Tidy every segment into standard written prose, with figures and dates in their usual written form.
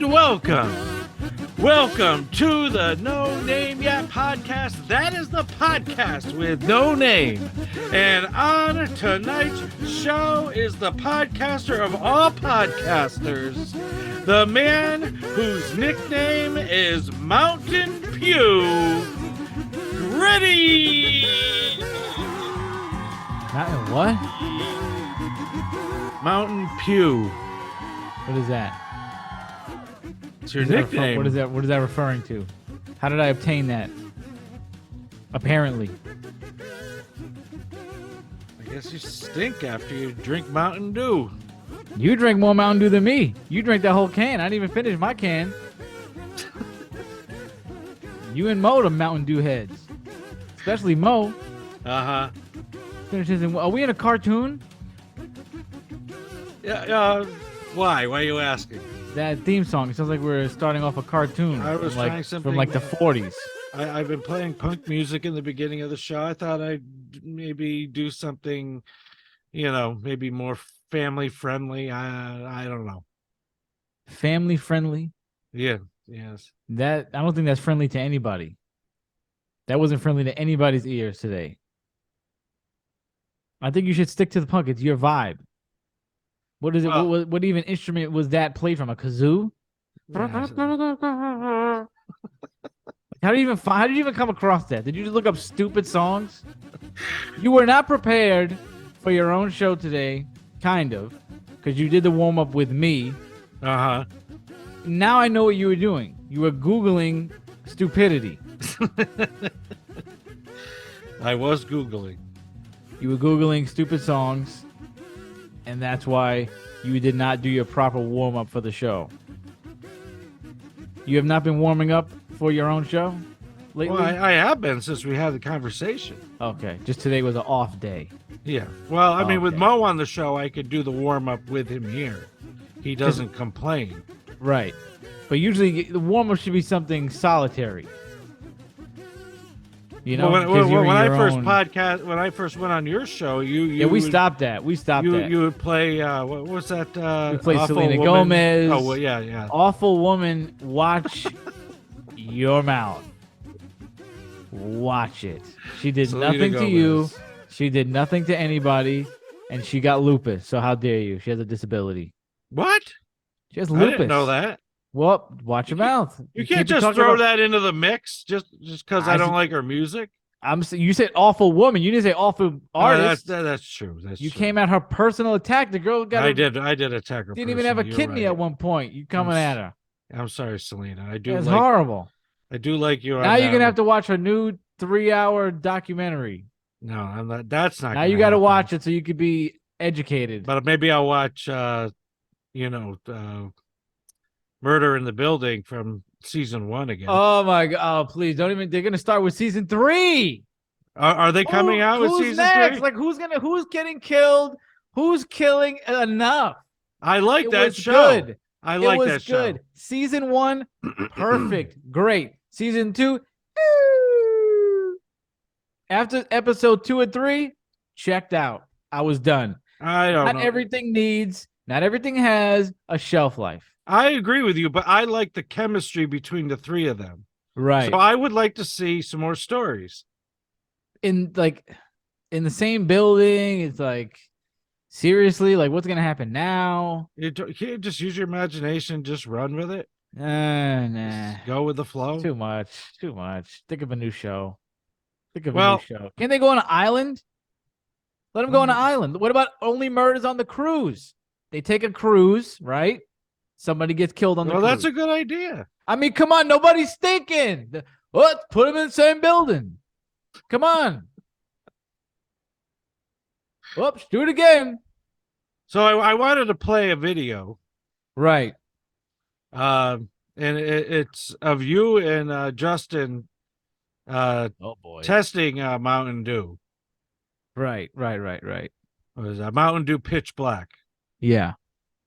And welcome to the No Name Yet podcast. That is the podcast with no name. And on tonight's show is the podcaster of all podcasters, the man whose nickname is Mountain Pew, Griddy. Mountain what? Mountain Pew. What is that? It's your nickname. What is that referring to? How did I obtain that? Apparently. I guess you stink after you drink Mountain Dew. You drink more Mountain Dew than me. You drank that whole can. I didn't even finish my can. You and Mo the Mountain Dew heads. Especially Mo. Uh-huh. Are we in a cartoon? Yeah, why? Why are you asking? That theme song, it sounds like we're starting off a cartoon. I was trying something from like the 40s. I've been playing punk music in the beginning of the show. I thought I'd maybe do something, maybe more family friendly. I don't know. Family friendly? Yeah, yes. I don't think that's friendly to anybody. That wasn't friendly to anybody's ears today. I think you should stick to the punk. It's your vibe. What is it? What even instrument was that played from? A kazoo? Yeah. How did you even come across that? Did you just look up stupid songs? You were not prepared for your own show today, kind of, because you did the warm up with me. Uh-huh. Now I know what you were doing. You were Googling stupidity. I was Googling. You were Googling stupid songs, and that's why you did not do your proper warm-up for the show. You have not been warming up for your own show lately? Well, I have been since we had the conversation. Okay, just today was an off day. Yeah. Well, I mean, with Mo on the show, I could do the warm-up with him here. He doesn't complain. Right. But usually the warm-up should be something solitary. When I first went on your show, we stopped that. You would play what was that? We played Selena Gomez. Oh well, yeah. Awful Woman, watch your mouth. Watch it. She did Selena nothing Gomez. to you. She did nothing to anybody, and she got lupus. So how dare you? She has a disability. What? She has lupus. I didn't know that. Well, watch your mouth. You can't just throw that into the mix just because I don't like her music. You said awful woman. You didn't say awful artist. That's true. You came at her personal attack. The girl got. I did attack her. Didn't even have a kidney at one point. You coming at her. I'm sorry, Selena. I do. It's horrible. I do like you. Now you're gonna have to watch her new 3-hour documentary. No, I'm not. That's not. Now you got to watch it so you could be educated. But maybe I'll watch. Murder in the Building from season 1 again. Oh my god! Oh, please don't even. They're gonna start with season 3. Are they coming out with season next? 3? Like who's getting killed? Who's killing enough? I like that show. Good. I like that show. Good. Season 1, perfect, great. Season 2, after episode 2 and 3, checked out. I was done. I don't know. Not everything has a shelf life. I agree with you, but I like the chemistry between the three of them. Right. So I would like to see some more stories. In the same building, it's like, seriously, like what's gonna happen now? You can't just use your imagination, just run with it. Nah. Just go with the flow. Too much. Think of a new show. A new show. Can they go on an island? Let them go on an island. What about Only Murders on the Cruise? They take a cruise, right? Somebody gets killed on the cruise. Well, that's a good idea. I mean, come on. Nobody's thinking. What? Put them in the same building. Come on. Whoops. Do it again. So I wanted to play a video. Right. And it's of you and Justin oh boy. testing Mountain Dew. Right. It was Mountain Dew Pitch Black. Yeah.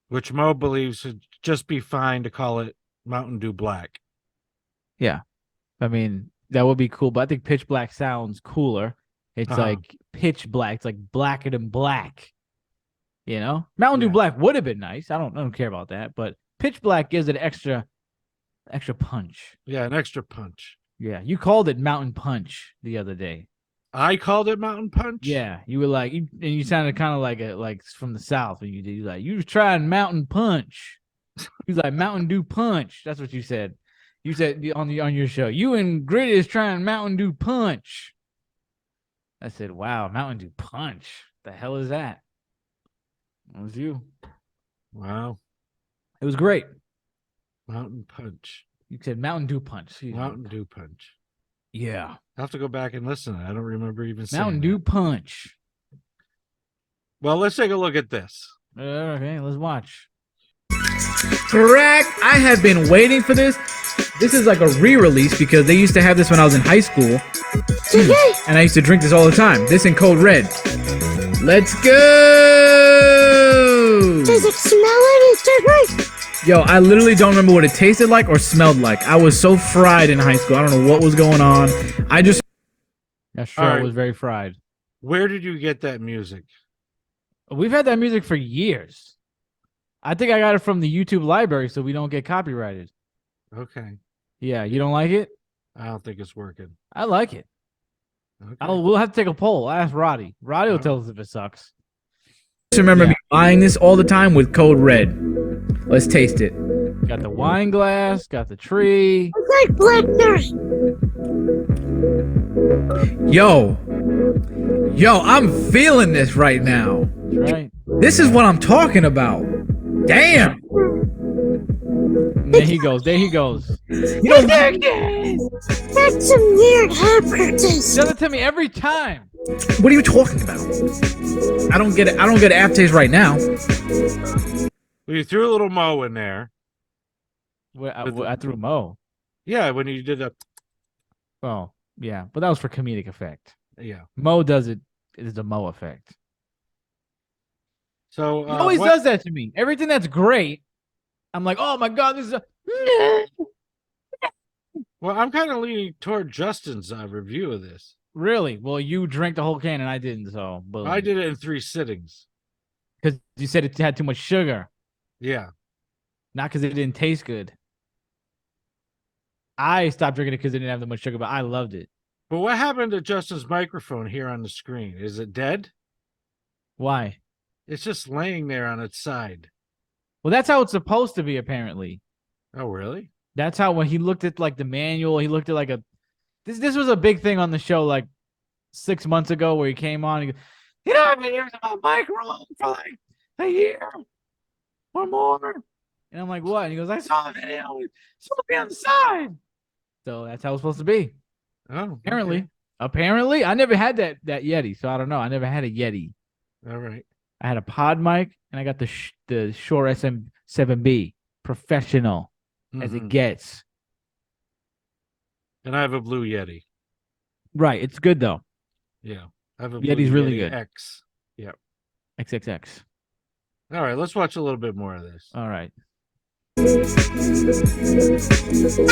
Which Mo believes should just be fine to call it Mountain Dew Black. Yeah. I mean, that would be cool, but I think Pitch Black sounds cooler. It's like pitch black. It's like blacker than black. Mountain Dew Black would have been nice. I don't care about that, but Pitch black gives it extra punch. Yeah, an extra punch. Yeah, you called it Mountain Punch the other day. I called it Mountain Punch? Yeah, you were like, and you sounded kind of like from the South when you did. You like, you was trying Mountain Punch. You was like Mountain Dew Punch. That's what you said. You said on your show, you and Griddy is trying Mountain Dew Punch. I said, wow, Mountain Dew Punch. The hell is that? It was you. Wow. It was great. Mountain Punch. You said Mountain Dew Punch. Mountain Dew Punch. Yeah. I have to go back and listen. I don't remember even saying Mountain Dew Punch. Well, let's take a look at this. Okay, let's watch. Correct. I have been waiting for this. This is like a re-release because they used to have this when I was in high school. And I used to drink this all the time. This in Code Red. Let's go! Does it smell any different? Yo, I literally don't remember what it tasted like or smelled like. I was so fried in high school. I don't know what was going on. That sure All right. was very fried. Where did you get that music? We've had that music for years. I think I got it from the YouTube library so we don't get copyrighted. Okay. Yeah, you don't like it? I don't think it's working. I like it. Okay. We'll have to take a poll. I'll ask Roddy. Roddy will tell us if it sucks. I remember me buying this all the time with Code Red. Let's taste it. Got the wine glass, got the tree. It's like blackberry. Yo, I'm feeling this right now. That's right. This is what I'm talking about. Damn. There he goes. There he goes. You know, That's some weird aftertaste. Does it to me every time. what are you talking about? I don't get it. I don't get aftertaste right now. Well, you threw a little mo in there. I threw Mo. Yeah, when you did that. Oh, yeah. But that was for comedic effect. Yeah. Mo does it. It is a Mo effect. So He always does that to me. Everything that's great, I'm like, oh my God, this is a. Well, I'm kind of leaning toward Justin's review of this. Really? Well, you drank the whole can and I didn't, so. Boom. I did it in 3 sittings. Because you said it had too much sugar, Yeah. not because it didn't taste good. I stopped drinking it because it didn't have that much sugar, but I loved it. But what happened to Justin's microphone here on the screen? Is it dead? Why? It's just laying there on its side. Well, that's how it's supposed to be, apparently. Oh, really? That's how when he looked at like the manual, he looked at like a. This was a big thing on the show like 6 months ago where he came on. And he goes, you know, I've been using my microphone for like a year or more. And I'm like, what? And he goes, I saw the video. It's supposed to be on the side. So that's how it's supposed to be. Oh, Apparently. okay. Apparently. I never had that Yeti, so I don't know. I never had a Yeti. All right. I had a pod mic, and I got the Shure SM7B, professional as it Mhm. gets. And I have a Blue Yeti. Right, it's good though. Yeah. I have a Yeti's Blue really Yeti good. X. Yep. XXX. All right, let's watch a little bit more of this. All right.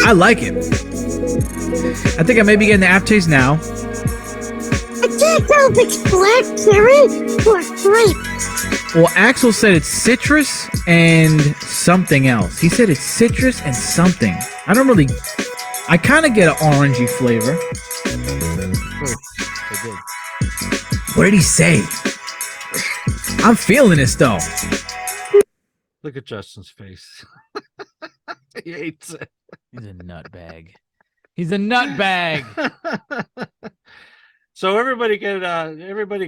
I like it. I think I may be getting the aftertaste now. I can't tell if it's blackberry or grape. Well, Axel said it's citrus and something else. He said it's citrus and something. I kind of get an orangey flavor. What did he say? I'm feeling this though. Look at Justin's face. He hates it. He's a nutbag. He's a nutbag. So everybody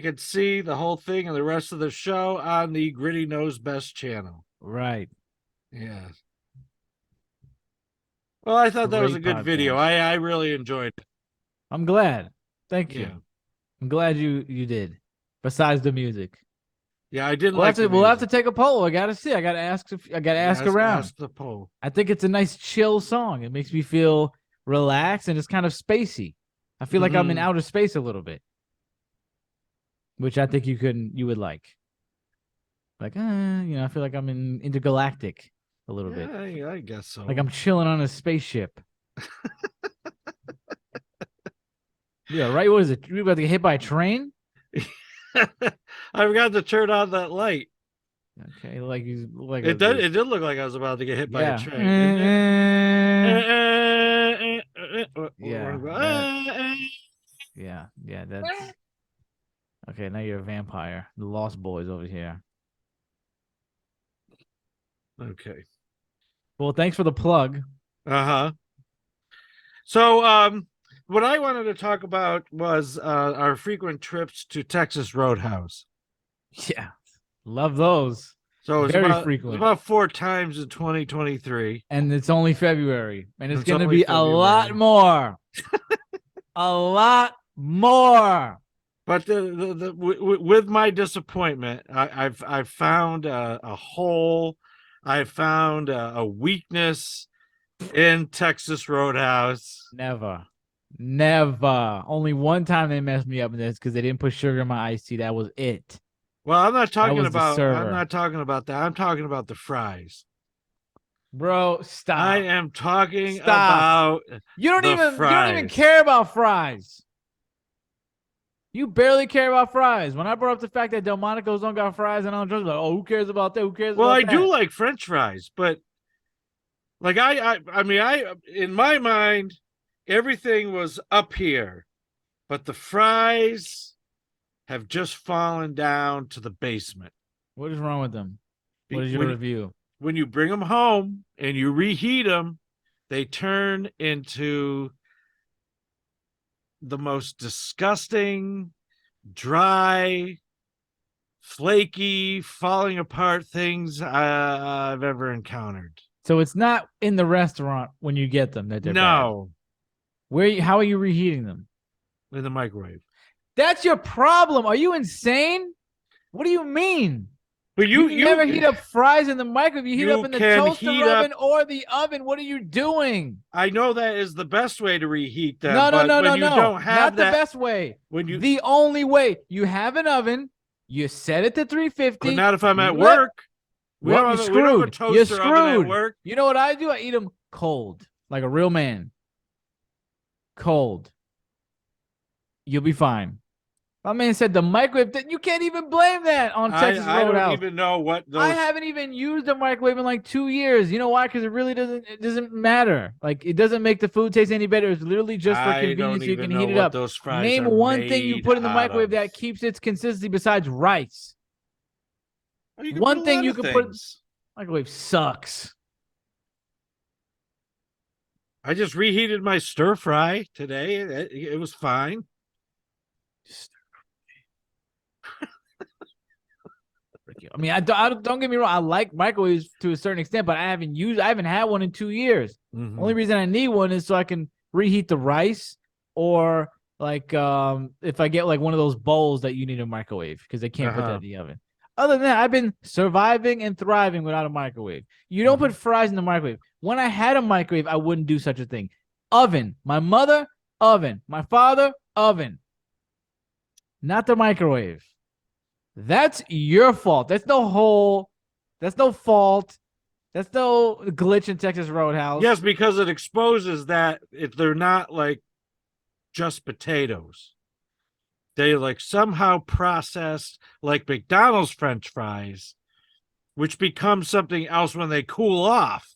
could see the whole thing and the rest of the show on the Griddy Knows Best channel. Right. Yeah. Well, I thought that was a Great good video. podcast. I really enjoyed it. I'm glad. Thank you. Yeah. I'm glad you did. Besides the music. Yeah, I didn't We'll like have to take a poll. I gotta see. I gotta ask around. Ask the poll. I think it's a nice chill song. It makes me feel relaxed and it's kind of spacey. I feel like I'm in outer space a little bit. Which I think you would like. Like, I feel like I'm in intergalactic a little bit. Yeah, I guess so. Like I'm chilling on a spaceship. Yeah, right. What is it? You about to get hit by a train? I forgot to turn on that light. Okay, like he's like It did look like I was about to get hit by a yeah. train. Yeah. Yeah, that's okay. Now you're a vampire. The Lost Boys over here. Okay. Well, thanks for the plug. Uh-huh. So, what I wanted to talk about was our frequent trips to Texas Roadhouse. Yeah, love those. So it's Very about frequent. It's about 4 times in 2023. And it's only February, and it's going to only be a lot February. more. A lot more. But with my disappointment, I've found a hole. I found a weakness in Texas Roadhouse. Never. Only one time they messed me up in this because they didn't put sugar in my iced tea. That was it. Well, I'm not talking was the about. I'm server. not talking about that. I'm talking about the fries. Bro, stop. I am talking Stop. about You don't the even fries. care about fries. You barely care about fries. When I brought up the fact that Delmonico's don't got fries and I'm just like, oh, who cares about that? Who cares Well, about I that? do like French fries, but like I mean, in my mind, everything was up here, but the fries have just fallen down to the basement. What is wrong with them? What is your review? When you bring them home and you reheat them, they turn into the most disgusting, dry, flaky, falling apart things I've ever encountered. So it's not in the restaurant when you get them that they're No. bad. How are you reheating them? In the microwave. That's your problem. Are you insane? What do you mean? But you never heat up fries in the microwave. You heat up in the toaster oven or the oven. What are you doing? I know that is the best way to reheat them. No. Don't have not the best way. When the only way. You have an oven. You set it to 350. But not if I'm at work. You're screwed. You're screwed. At work. You know what I do? I eat them cold, like a real man. Cold. You'll be fine. My man said the microwave. You can't even blame that on Texas Roadhouse. I don't even know what those. I haven't even used a microwave in like 2 years. You know why? Because it really doesn't matter. Like it doesn't make the food taste any better. It's literally just for convenience. You can heat it up. Those fries Name one thing you put in the microwave that keeps its consistency besides rice. One thing you can put. Microwave sucks. I just reheated my stir fry today. It was fine. I mean, I don't get me wrong. I like microwaves to a certain extent, but I haven't had one in 2 years. Mm-hmm. Only reason I need one is so I can reheat the rice, or like if I get like one of those bowls that you need a microwave because they can't put that in the oven. Other than that, I've been surviving and thriving without a microwave. You don't put fries in the microwave. When I had a microwave, I wouldn't do such a thing. Oven. My mother, oven. My father, oven. Not the microwave. That's your fault. That's no fault. That's no glitch in Texas Roadhouse. Yes, because it exposes that if they're not like just potatoes. They like somehow processed like McDonald's French fries, which become something else when they cool off.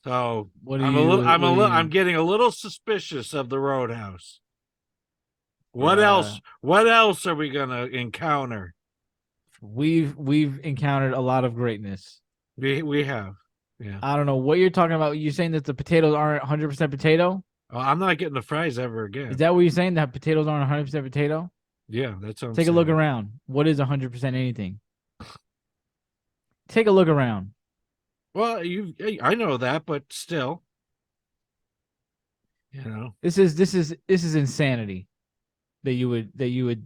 So I'm getting a little suspicious of the Roadhouse. What else? What else are we gonna encounter? We've encountered a lot of greatness. We have. Yeah. I don't know what you're talking about. You're saying that the potatoes aren't 100% potato? Oh, I'm not getting the fries ever again. Is that what you're saying? That potatoes aren't 100% potato? Yeah, that's what I'm Take saying. a look around. What is 100% anything? Take a look around. Well, I know that, but still, you know, this is insanity that you would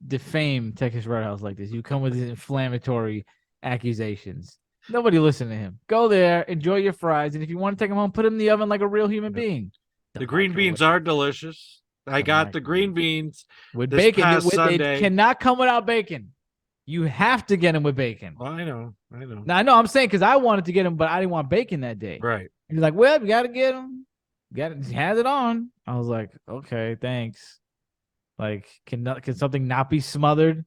defame Texas Roadhouse like this. You come with these inflammatory accusations. Nobody listen to him. Go there, enjoy your fries, and if you want to take them home, put them in the oven like a real human being. The green beans are delicious. I got the green beans with this bacon. Past They Sunday. cannot come without bacon. You have to get them with bacon. Well, I know. Now, I know I'm saying because I wanted to get them, but I didn't want bacon that day. Right. He's like, well, you got to get them. He has it on. I was like, okay, thanks. Like, can something not be smothered?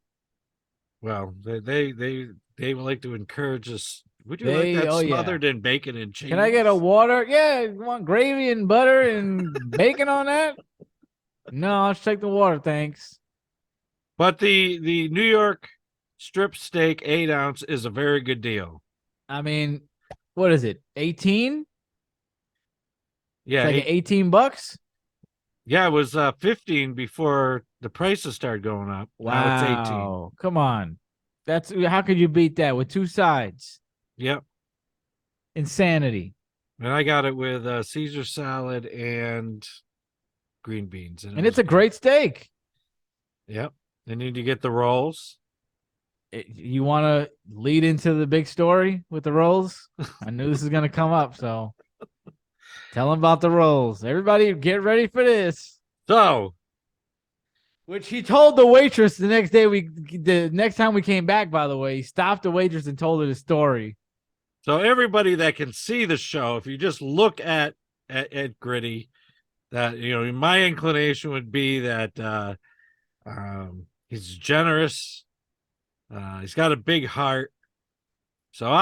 Well, they would like to encourage us. Would you like that smothered in bacon and cheese? Can I get a water? Yeah, you want gravy and butter and bacon on that? No, I'll just take the water, thanks. But the New York strip steak 8-ounce is a very good deal. I mean, what is it? 18? Yeah, it's like $18. Yeah, it was 15 before the prices started going up. Wow, now it's 18. Come on, that's how could you beat that with 2 sides? Yep. Insanity. And I got it with Caesar salad and green beans. And it's a great steak. Yep. Then you need to get the rolls. You want to lead into the big story with the rolls? I knew this was going to come up, so tell them about the rolls. Everybody get ready for this. So, which he told the waitress the next time we came back, by the way, he stopped the waitress and told her the story. So everybody that can see the show, if you just look at Griddy, that, my inclination would be that he's generous. He's got a big heart. So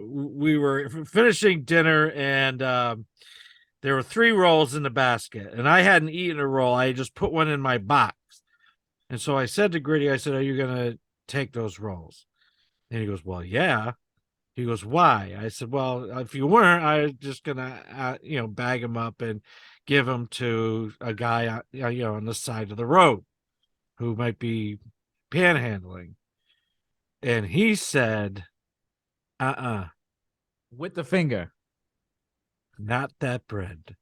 we were finishing dinner, and there were 3 rolls in the basket, and I hadn't eaten a roll. I just put one in my box. And so I said to Griddy, I said, "Are you going to take those rolls?" And he goes, "Well, yeah." He goes, "Why?" I said, "Well, if you weren't, I was just going to, bag them up and give them to a guy, on the side of the road who might be panhandling." And he said, with the finger. "Not that bread."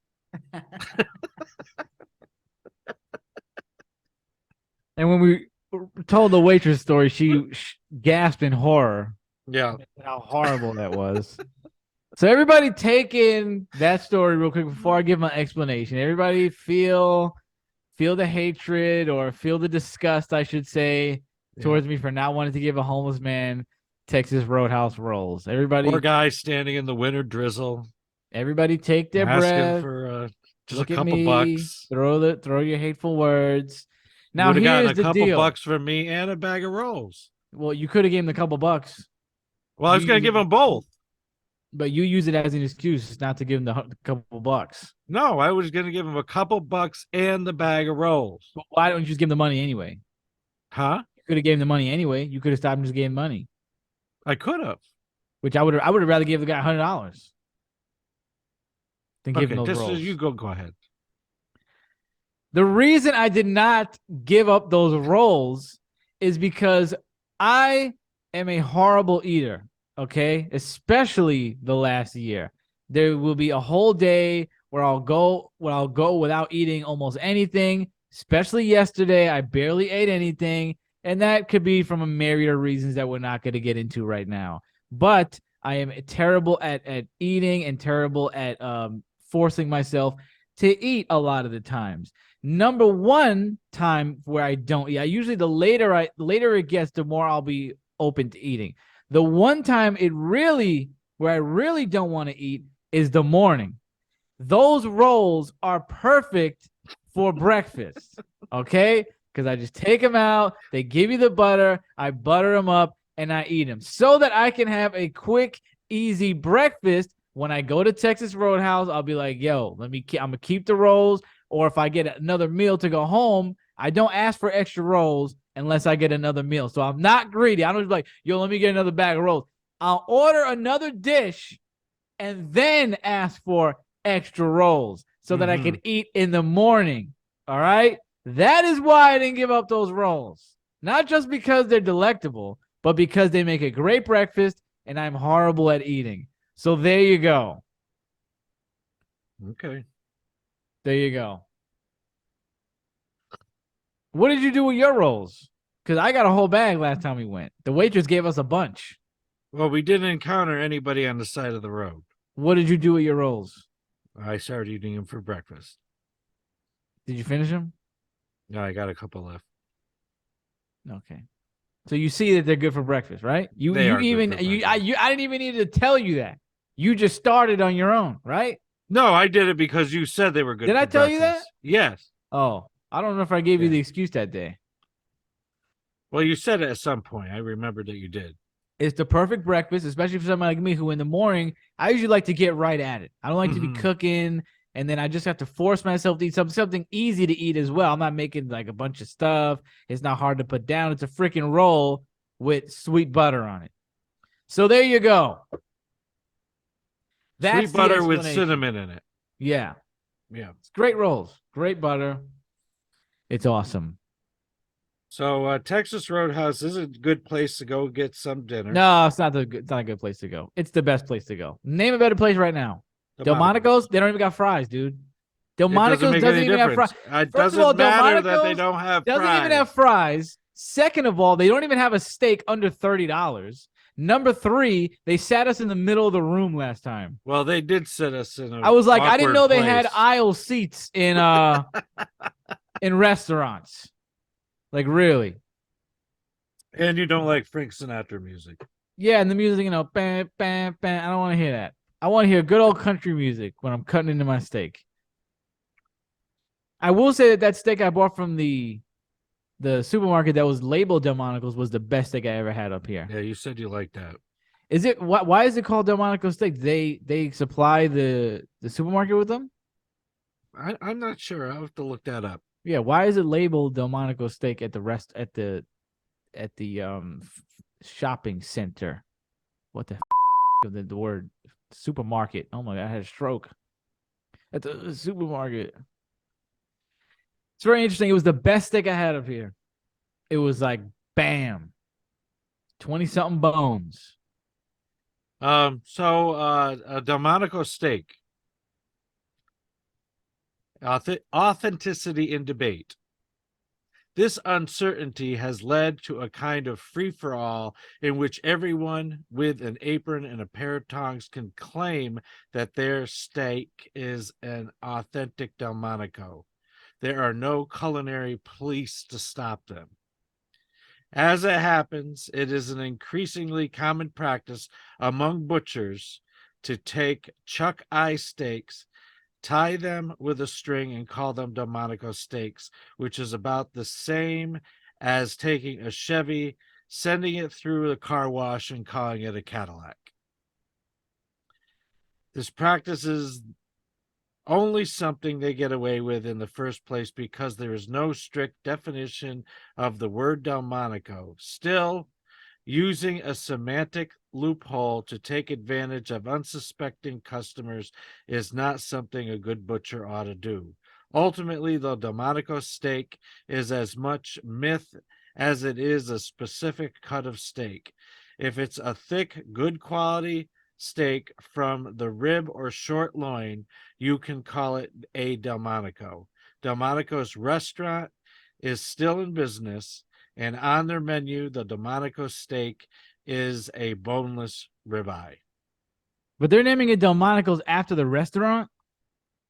And when we told the waitress story, she gasped in horror. Yeah. How horrible that was. So everybody take in that story real quick before I give my explanation. Everybody feel the hatred, or feel the disgust, I should say, towards me for not wanting to give a homeless man Texas Roadhouse rolls. Everybody, poor guy standing in the winter drizzle. Everybody take their breath. For just look a couple at me, bucks. Throw your hateful words. Now here's gotten a couple deal. bucks from me and a bag of rolls. Well, you could have given him a couple bucks. Well, I was going to give him both. But you use it as an excuse not to give him the couple bucks. No, I was going to give him a couple bucks and the bag of rolls. But why don't you just give him the money anyway? Huh? You could have gave him the money anyway. You could have stopped and just gave him money. I could have. Which I would have rather give the guy $100 than give him those rolls. You go ahead. The reason I did not give up those rolls is because I am a horrible eater, okay? Especially the last year. There will be a whole day where I'll go without eating almost anything, especially yesterday. I barely ate anything, and that could be from a myriad of reasons that we're not going to get into right now. But I am terrible at eating and terrible at forcing myself to eat a lot of the times. Number one time where I don't eat, usually the later it gets, the more I'll be open to eating. The one time where I really don't want to eat is the morning. Those rolls are perfect for breakfast, okay? Because I just take them out, they give you the butter, I butter them up, and I eat them so that I can have a quick, easy breakfast. When I go to Texas Roadhouse, I'll be like, yo, I'm going to keep the rolls. Or if I get another meal to go home, I don't ask for extra rolls unless I get another meal. So I'm not greedy. I don't just be like, yo, let me get another bag of rolls. I'll order another dish and then ask for extra rolls so that I can eat in the morning. All right? That is why I didn't give up those rolls. Not just because they're delectable, but because they make a great breakfast and I'm horrible at eating. So there you go. Okay. There you go. What did you do with your rolls? Because I got a whole bag last time we went. The waitress gave us a bunch. Well, we didn't encounter anybody on the side of the road. What did you do with your rolls? I started eating them for breakfast. Did you finish them? No, I got a couple left. Okay. So you see that they're good for breakfast, right? I didn't even need to tell you that. You just started on your own, right? No, I did it because you said they were good. Did I tell you that? Yes. Oh, I don't know if I gave you the excuse that day. Well, you said it at some point. I remember that you did. It's the perfect breakfast, especially for someone like me who in the morning, I usually like to get right at it. I don't like to be cooking, and then I just have to force myself to eat something easy to eat as well. I'm not making like a bunch of stuff. It's not hard to put down. It's a freaking roll with sweet butter on it. So there you go. That's Sweet butter the with explanation. cinnamon in it. Yeah. Yeah. It's great rolls. Great butter. It's awesome. So Texas Roadhouse is a good place to go get some dinner. No, it's not a good place to go. It's the best place to go. Name a better place right now. Delmonico's, they don't even got fries, dude. Delmonico's doesn't even have fries. It doesn't matter that they don't have fries. Doesn't even have fries. Second of all, they don't even have a steak under $30. Number 3, they sat us in the middle of the room last time. Well, they did sit us in a I was like, I didn't know place. they had aisle seats in in restaurants. Like, really? And you don't like Frank Sinatra music. Yeah, and the music, bam, bam, bam. I don't want to hear that. I want to hear good old country music when I'm cutting into my steak. I will say that steak I bought from the supermarket that was labeled Delmonico's was the best steak I ever had up here. Yeah, you said you liked that. Is it why is it called Delmonico's steak? They supply the supermarket with them? I'm not sure. I'll have to look that up. Yeah, why is it labeled Delmonico's steak at the shopping center? What the word supermarket? Oh my God, I had a stroke. At the supermarket. It's very interesting. It was the best steak I had up here. It was like bam, 20-something bones. A Delmonico steak. Authenticity in debate. This uncertainty has led to a kind of free-for-all in which everyone with an apron and a pair of tongs can claim that their steak is an authentic Delmonico. There are no culinary police to stop them. As it happens, it is an increasingly common practice among butchers to take chuck eye steaks, tie them with a string, and call them Delmonico steaks, which is about the same as taking a Chevy, sending it through the car wash, and calling it a Cadillac. This practice is only something they get away with in the first place because there is no strict definition of the word Delmonico. Still, using a semantic loophole to take advantage of unsuspecting customers is not something a good butcher ought to do. Ultimately, the Delmonico steak is as much myth as it is a specific cut of steak. If it's a thick, good quality steak from the rib or short loin, you can call it a Delmonico. Delmonico's restaurant is still in business, and on their menu, the Delmonico steak is a boneless ribeye. But they're naming it Delmonico's after the restaurant?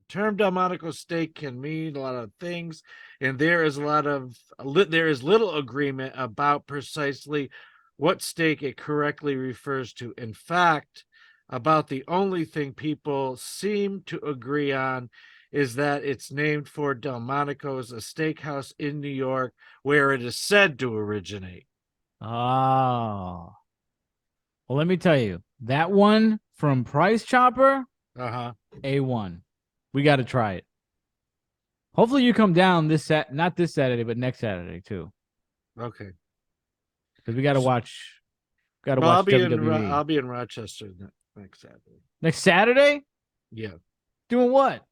The term Delmonico steak can mean a lot of things, and there is little agreement about precisely what steak it correctly refers to. In fact, about the only thing people seem to agree on is that it's named for Delmonico's, a steakhouse in New York where it is said to originate. Oh. Well, let me tell you, that one from Price Chopper, A1. We got to try it. Hopefully you come down not this Saturday, but next Saturday too. Okay. Because we got to watch. Watch WWE. I'll be in Rochester next Saturday. Next Saturday? Yeah. Doing what?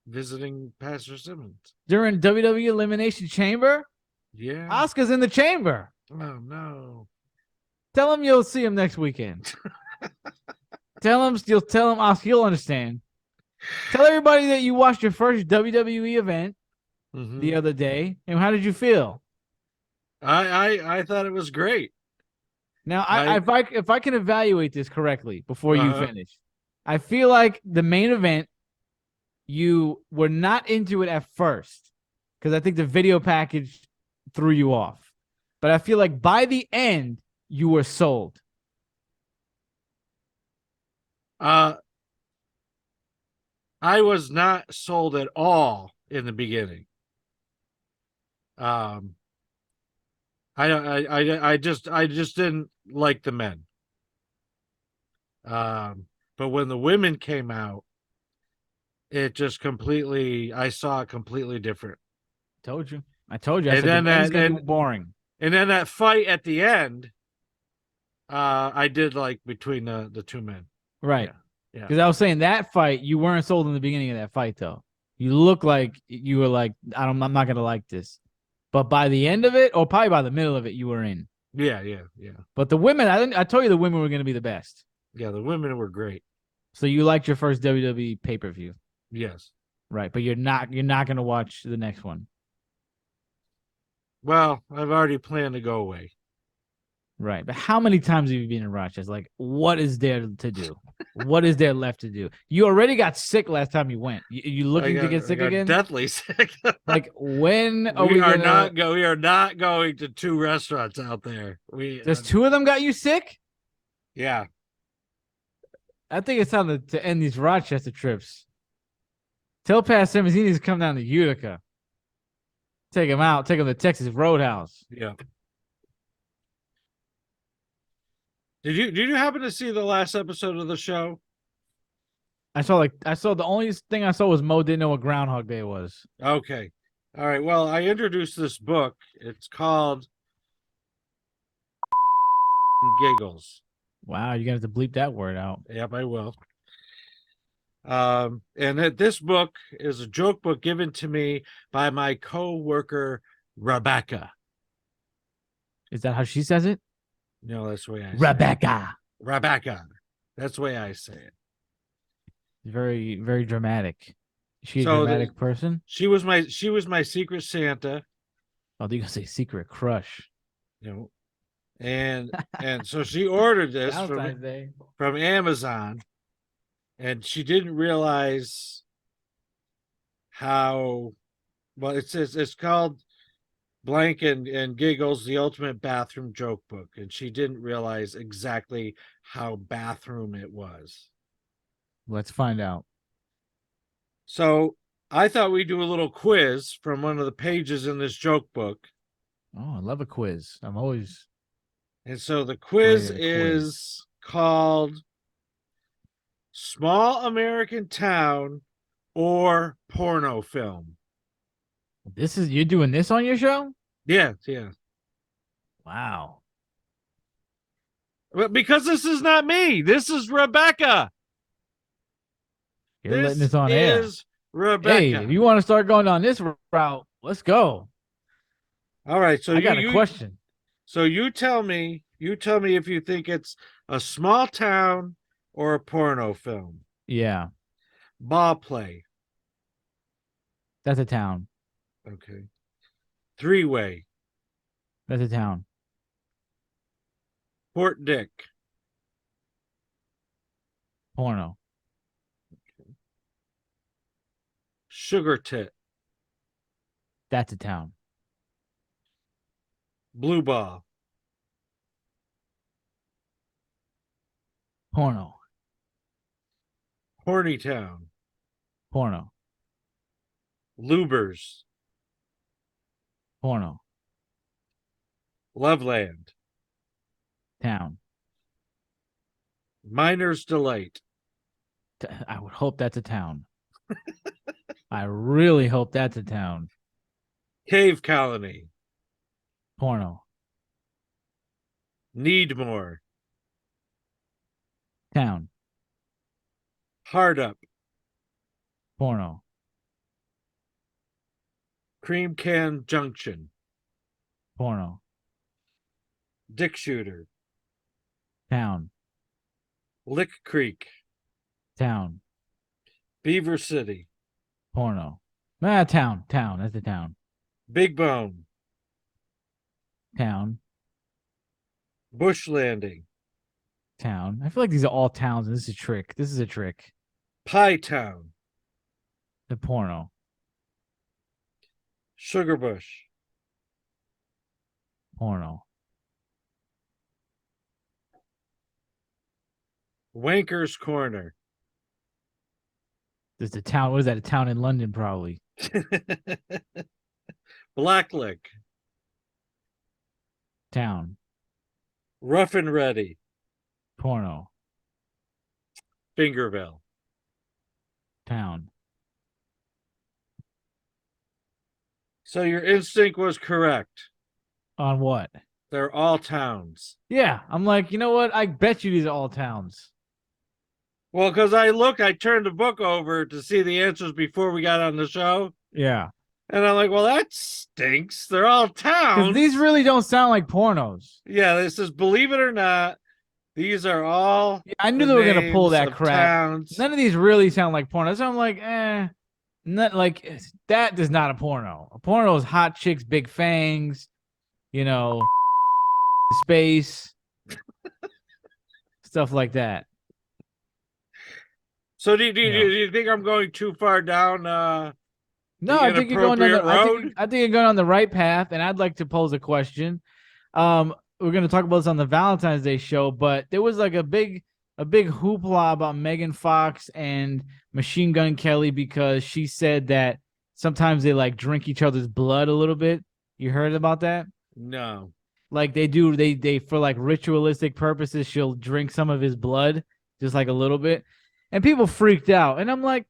Visiting Pastor Simmons. During WWE Elimination Chamber? Yeah. Oscar's in the chamber. Oh, no. Tell him you'll see him next weekend. Tell him Oscar, he'll understand. Tell everybody that you watched your first WWE event the other day. And how did you feel? I thought it was great. Now, if I can evaluate this correctly before you finish, I feel like the main event, you were not into it at first because I think the video package threw you off. But I feel like by the end, you were sold. I was not sold at all in the beginning. I just didn't like the men. But when the women came out, it just completely, I saw it completely different. Told you. I told you. I And said the then men's that, gonna be boring. and then that fight at the end, I did like between the two men. Right. Yeah. Because I was saying that fight, you weren't sold in the beginning of that fight, though. You look like you were like, I'm not gonna like this. But by the end of it, or probably by the middle of it, you were in. Yeah. But the women, I told you the women were gonna be the best. Yeah, the women were great. So you liked your first WWE pay-per-view. Yes. Right, but you're not gonna watch the next one. Well, I've already planned to go away. Right. But how many times have you been in Rochester? Like, what is there to do? What is there left to do? You already got sick last time you went. You looking to get sick again? Deathly sick. Like, when are we are gonna... we are not going to two restaurants out there. Just two of them got you sick? Yeah. I think it's time to end these Rochester trips. Tell Pat Simmons he needs to come down to Utica. Take him out. Take him to Texas Roadhouse. Yeah. Did you happen to see the last episode of the show? I saw the only thing I saw was Mo didn't know what Groundhog Day was. Okay. All right. Well, I introduced this book. It's called Giggles. Wow, you're gonna have to bleep that word out. Yep, I will. And this book is a joke book given to me by my co-worker Rebecca. Is that how she says it? No, that's the way I say Rebecca. it. Rebecca. That's the way I say it. Very, very dramatic. Is she a So dramatic person? She was my secret Santa. Oh, you're gonna say secret crush. You know, and so she ordered this Valentine's Day. from Amazon, and she didn't realize how well it's called Blank and Giggles, the ultimate bathroom joke book, and she didn't realize exactly how bathroom it was. Let's find out. So I thought we'd do a little quiz from one of the pages in this joke book. Oh, I love a quiz. I'm always... And so the quiz Great, is called Small American Town or Porno Film. You're doing this on your show? Yeah. Wow. But because this is not me, this is Rebecca. You're letting this on air. Rebecca. Hey, if you want to start going down this route, let's go. All right, so I got a question. So you tell me if you think it's a small town or a porno film. Yeah. Ball play. That's a town. Okay. Three-way. That's a town. Fort Dick. Porno. Sugar Tit. That's a town. Blue Ball. Porno. Horny Town. Porno. Lubers. Porno. Loveland. Town. Miner's Delight. I would hope that's a town. I really hope that's a town. Cave Colony. Porno. Need More. Town. Hard Up. Porno. Cream Can Junction. Porno. Dick Shooter. Town. Lick Creek. Town. Beaver City. Porno. Town. That's the town. Big Bone. Town. Bush Landing. Town. I feel like these are all towns, and this is a trick. This is a trick. Pie Town. The porno. Sugar Bush. Porno. Wanker's Corner. There's the town. What is that? A town in London, probably. Blacklick. Town. Rough and Ready. Porno. Fingerville. Town. So your instinct was correct. On what? They're all towns. Yeah, I'm like, you know what? I bet you these are all towns. Well, because I turned the book over to see the answers before we got on the show. Yeah. And I'm like, well, that stinks. They're all towns. Because these really don't sound like pornos. Yeah, this is, believe it or not, these are all. Yeah, I knew they were going to pull that crap. Towns. None of these really sound like pornos. So I'm like, not like that is not a porno. A porno is hot chicks, big fangs, space, stuff like that. So do you think I'm going too far down? No, I think you're going on road? I think you're going on the right path, and I'd like to pose a question. We're going to talk about this on the Valentine's Day show, but there was like a big hoopla about Megan Fox and Machine Gun Kelly because she said that sometimes they like drink each other's blood a little bit. You heard about that? No. Like they for like ritualistic purposes, she'll drink some of his blood, just like a little bit. And people freaked out. And I'm like,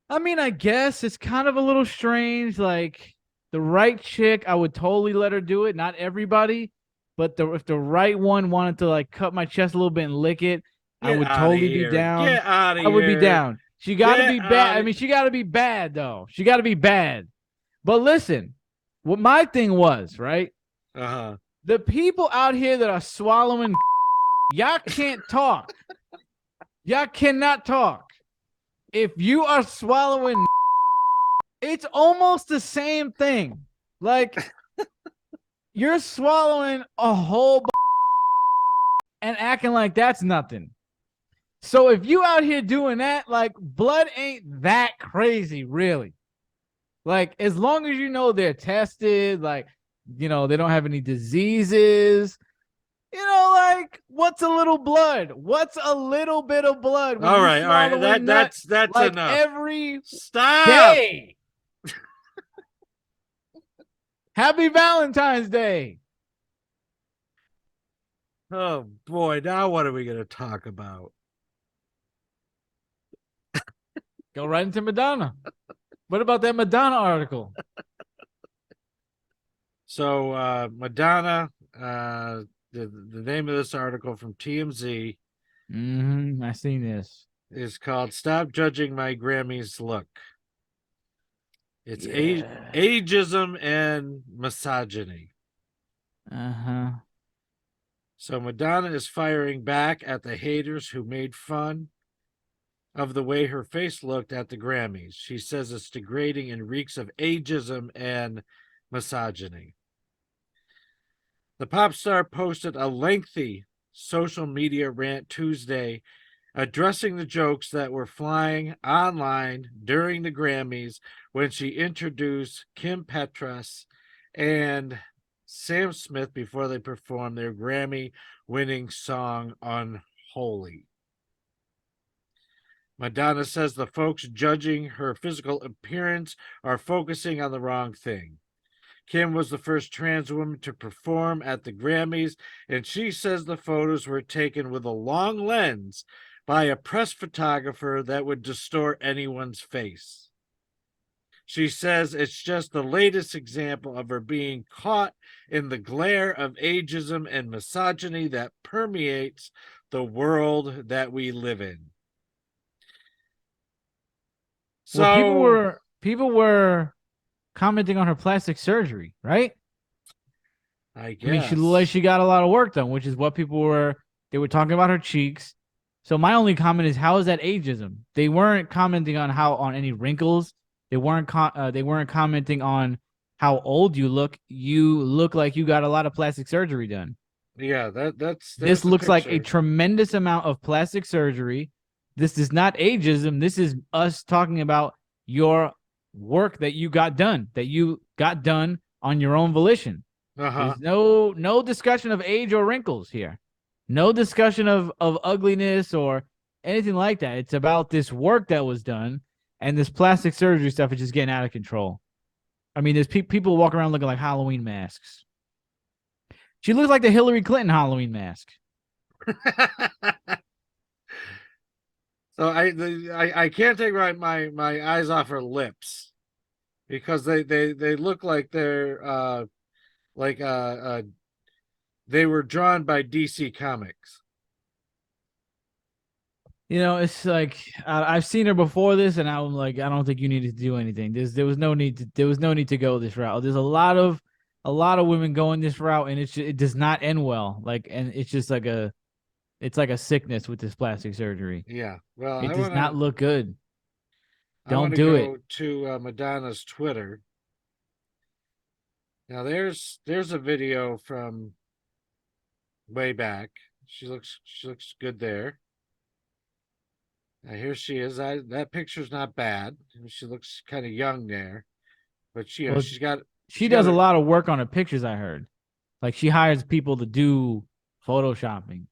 I mean, I guess it's kind of a little strange. Like the right chick, I would totally let her do it. Not everybody, but if the right one wanted to like cut my chest a little bit and lick it, I would totally be down. Get out of here. I would be down. She got to be bad. I mean, she got to be bad though. She got to be bad. But listen, what my thing was, right? Uh-huh. The people out here that are swallowing, y'all can't talk. Y'all cannot talk. If you are swallowing, it's almost the same thing. Like, you're swallowing a whole and acting like that's nothing. So if you out here doing that, like, blood ain't that crazy, really. Like, as long as you know they're tested, like, they don't have any diseases. Like, what's a little blood? What's a little bit of blood? All right. That's like enough. Every Stop. day. Happy Valentine's Day. Oh boy, now what are we going to talk about? Go right into Madonna. What about that Madonna article? So Madonna, the name of this article from TMZ I seen this. is called "Stop Judging My Grammys Look." It's ageism and misogyny. So Madonna is firing back at the haters who made fun of the way her face looked at the Grammys. She says it's degrading and reeks of ageism and misogyny. The pop star posted a lengthy social media rant Tuesday addressing the jokes that were flying online during the Grammys when she introduced Kim Petras and Sam Smith before they performed their Grammy-winning song Unholy. Madonna says the folks judging her physical appearance are focusing on the wrong thing. Kim was the first trans woman to perform at the Grammys, and she says the photos were taken with a long lens by a press photographer that would distort anyone's face. She says it's just the latest example of her being caught in the glare of ageism and misogyny that permeates the world that we live in. So well, people were commenting on her plastic surgery, right? I guess. I mean, she looked like she got a lot of work done, which is what they were talking about her cheeks. So my only comment is, how is that ageism? They weren't commenting on any wrinkles. They weren't commenting on how old you look. You look like you got a lot of plastic surgery done. Yeah, this looks like a tremendous amount of plastic surgery. This is not ageism. This is us talking about your work that you got done on your own volition. There's no discussion of age or wrinkles here. No discussion of ugliness or anything like that. It's about this work that was done, and this plastic surgery stuff is just getting out of control. I mean, there's people walking around looking like Halloween masks. She looks like the Hillary Clinton Halloween mask. So I can't take my eyes off her lips because they look like they're like they were drawn by DC Comics. You know, it's like I've seen her before this, and I'm like, I don't think you needed to do anything. There was no need to go this route. There's a lot of women going this route, and it does not end well. Like, and it's just like it's like a sickness with this plastic surgery. Yeah, well, it does not look good. Don't do it. To Madonna's Twitter. Now there's a video from way back. She looks good there. Now here she is. That picture's not bad. She looks kind of young there, but she does a lot of work on her pictures. I heard, like she hires people to do photoshopping,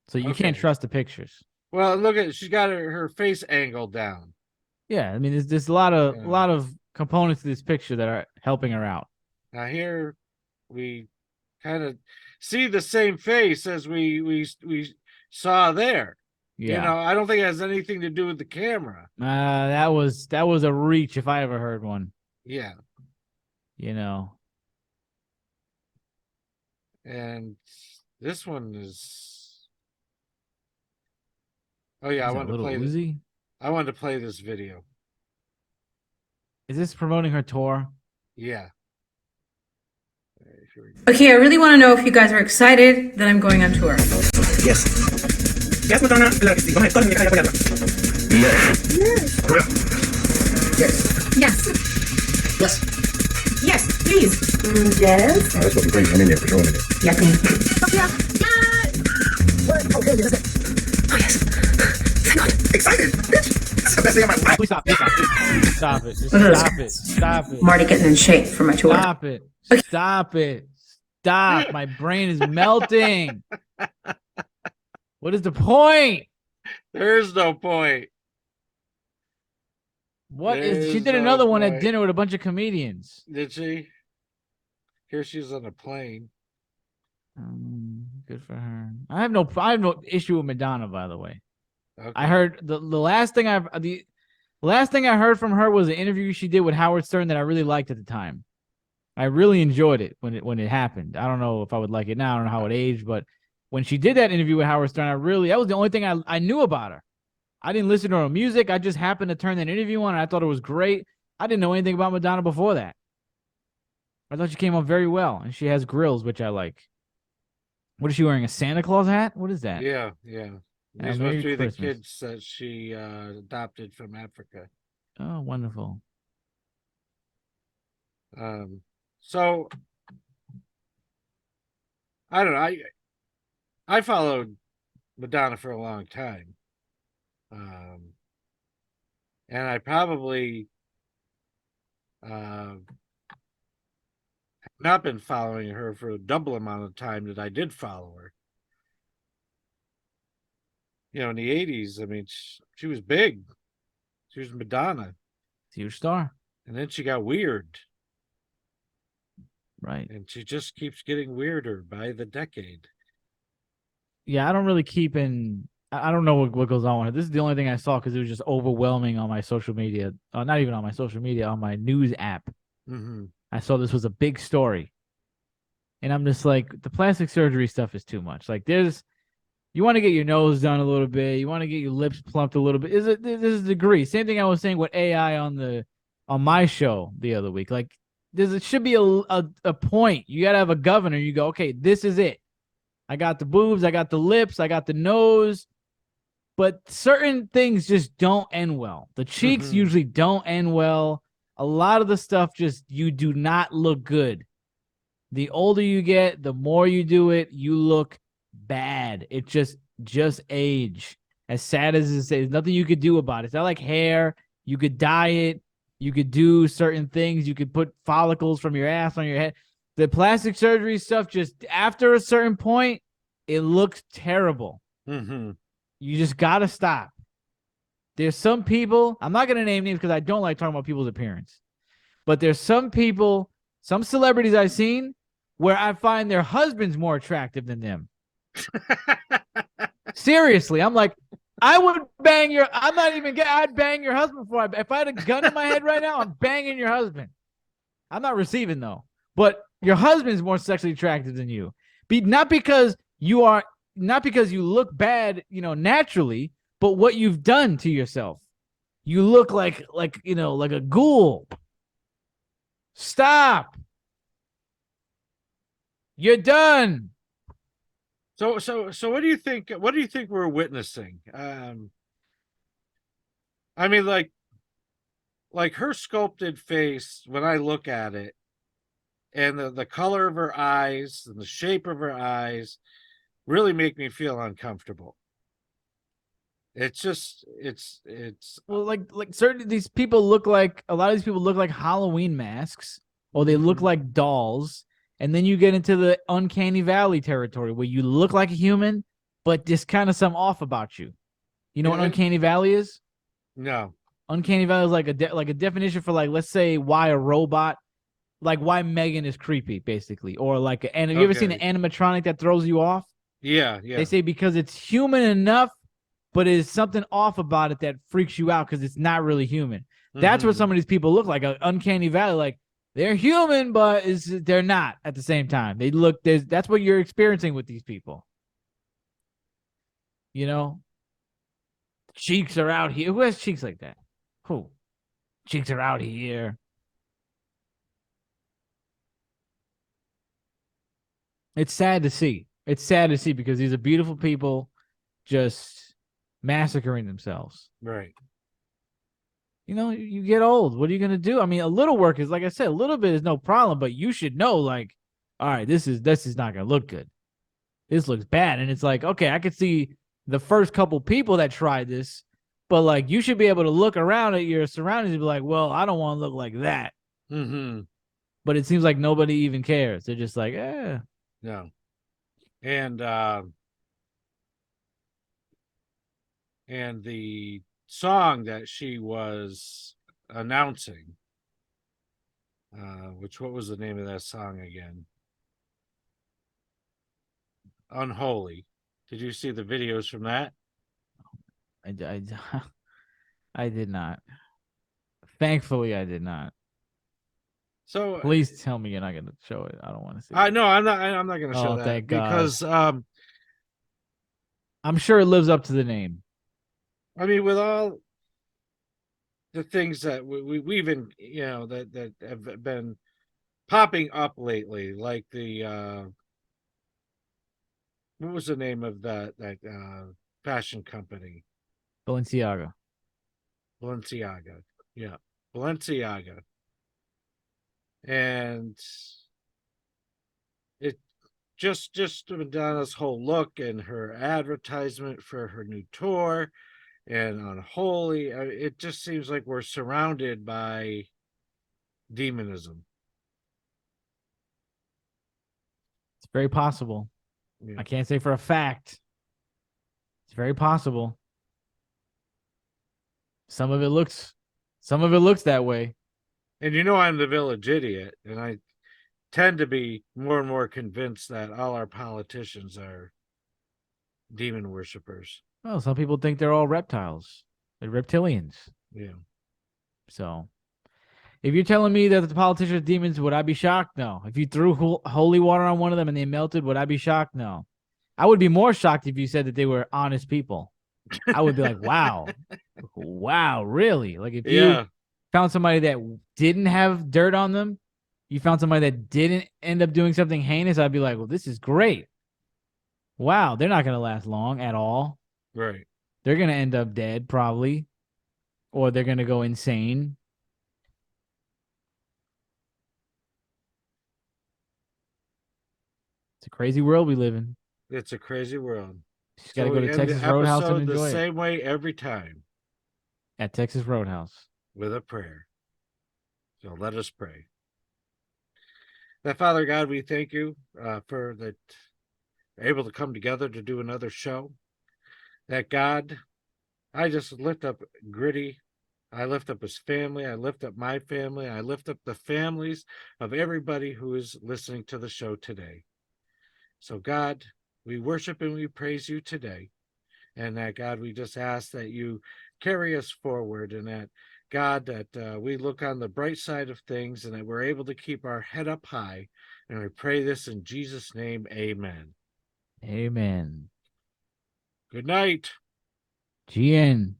so you can't trust the pictures. Well, look at she's got her face angled down. Yeah, I mean, there's a lot of components to this picture that are helping her out. Now here we kind of see the same face as we saw there. Yeah. You know, I don't think it has anything to do with the camera. That was a reach if I ever heard one. Yeah. You know. And this one is. Oh yeah, I wanted to play this video. Is this promoting her tour? Yeah. Okay, I really want to know if you guys are excited that I'm going on tour. Yes. Yes, Madonna. Claro que sí. Vamos a todos a apoyarla. Yes. Yes. Yes. Yes. Yes, please. Yes. That's what we're bringing. I'm in there for sure. Yes, ma'am. Yeah. What? Okay, let's go. Oh, yes. Thank God. Excited, bitch. That's the best day of my life. Please stop. Stop it. Just stop it. Stop it. I'm already getting in shape for my tour. Stop it. Stop it. Stop. My brain is melting. What is the point? There's no point. She did another one at dinner with a bunch of comedians. Did she? Here she's on a plane. Good for her. I have no issue with Madonna, by the way. Okay. I heard the last thing I heard from her was an interview she did with Howard Stern that I really liked at the time. I really enjoyed it when it happened. I don't know if I would like it now. I don't know how it aged, but when she did that interview with Howard Stern, that was the only thing I knew about her. I didn't listen to her music. I just happened to turn that interview on, and I thought it was great. I didn't know anything about Madonna before that. I thought she came up very well, and she has grills, which I like. What is she wearing? A Santa Claus hat? What is that? Yeah. These must be the kids that she adopted from Africa. Oh, wonderful. So I don't know. I followed Madonna for a long time. And I probably have not been following her for a double amount of time that I did follow her. You know, in the 80s, I mean, she was big. She was Madonna. Huge star. And then she got weird. Right. And she just keeps getting weirder by the decade. Yeah, I don't really keep in. I don't know what goes on with her. This is the only thing I saw because it was just overwhelming on my social media. Not even on my social media, on my news app. Mm-hmm. I saw this was a big story. And I'm just like, the plastic surgery stuff is too much. Like, you want to get your nose done a little bit. You want to get your lips plumped a little bit. There's a degree. Same thing I was saying with AI on my show the other week. Like, it should be a point. You got to have a governor. You go, okay, this is it. I got the boobs. I got the lips. I got the nose. But certain things just don't end well. The cheeks usually don't end well. A lot of the stuff you do not look good. The older you get, the more you do it, you look bad. It just age. As sad as it is, there's nothing you could do about it. It's not like hair. You could dye it. You could do certain things. You could put follicles from your ass on your head. The plastic surgery stuff, just after a certain point, it looks terrible. Mm-hmm. You just got to stop. There's some people, I'm not going to name names because I don't like talking about people's appearance, but there's some people, some celebrities I've seen where I find their husbands more attractive than them. Seriously, I'm like, I would bang your. I'm not even. I'd bang your husband before. If I had a gun in my head right now, I'm banging your husband. I'm not receiving though, but your husband's more sexually attractive than you. Not because you are, not because you look bad, naturally, but what you've done to yourself. You look like like a ghoul. Stop. You're done. So what do you think? What do you think we're witnessing? I mean, like her sculpted face. When I look at it, and the color of her eyes and the shape of her eyes, really make me feel uncomfortable. It's just, it's. Well, like certain these people look like a lot of these people look like Halloween masks, or they look like dolls. And then you get into the uncanny valley territory where you look like a human, but just kind of some off about you. You know what uncanny valley is? No. Uncanny valley is like a definition for, like, let's say why a robot, like why Megan is creepy, basically, or like. And have you ever seen an animatronic that throws you off? Yeah. They say because it's human enough, but it is something off about it that freaks you out because it's not really human. That's what some of these people look like. An uncanny valley, like. They're human, but they're not at the same time. They look. That's what you're experiencing with these people. Cheeks are out here. Who has cheeks like that? Who? Cheeks are out here. It's sad to see. It's sad to see because these are beautiful people just massacring themselves. Right. You get old. What are you going to do? I mean, a little work is, like I said, a little bit is no problem, but you should know, like, all right, this is not going to look good. This looks bad. And it's like, okay, I could see the first couple people that tried this, but like, you should be able to look around at your surroundings and be like, well, I don't want to look like that. But it seems like nobody even cares. They're just like, No. And the song that she was announcing, what was the name of that song again? Unholy. Did you see the videos from that? I did not. Thankfully, I did not. So please tell me you're not going to show it. I don't want to see. No, I'm not. I'm not going to show that thank because I'm sure it lives up to the name. I mean, with all the things that we've been, that have been popping up lately, like the what was the name of that fashion company? Balenciaga. Yeah, Balenciaga. And it just Madonna's whole look and her advertisement for her new tour and Unholy. It just seems like we're surrounded by demonism. It's very possible. Yeah. I can't say for a fact. It's very possible. Some of it looks that way. And I'm the village idiot, and I tend to be more and more convinced that all our politicians are demon worshippers. Well, some people think they're all reptiles. They're reptilians. Yeah. So, if you're telling me that the politicians are demons, would I be shocked? No. If you threw holy water on one of them and they melted, would I be shocked? No. I would be more shocked if you said that they were honest people. I would be like, wow. Wow, really? Like, if you found somebody that didn't have dirt on them, you found somebody that didn't end up doing something heinous, I'd be like, well, this is great. Wow, they're not going to last long at all. Right. They're going to end up dead, probably. Or they're going to go insane. It's a crazy world we live in. It's a crazy world. Just got to go to Texas Roadhouse and enjoy the same way every time. At Texas Roadhouse. With a prayer. So let us pray. That Father God, we thank you for that able to come together to do another show. That God, I just lift up Griddy I lift up his family. I lift up my family. I lift up the families of everybody who is listening to the show today. So, God, we worship and we praise you today. And that, God, we just ask that you carry us forward, and that, God, that we look on the bright side of things and that we're able to keep our head up high. And we pray this in Jesus' name. Amen. Amen. Good night. GN.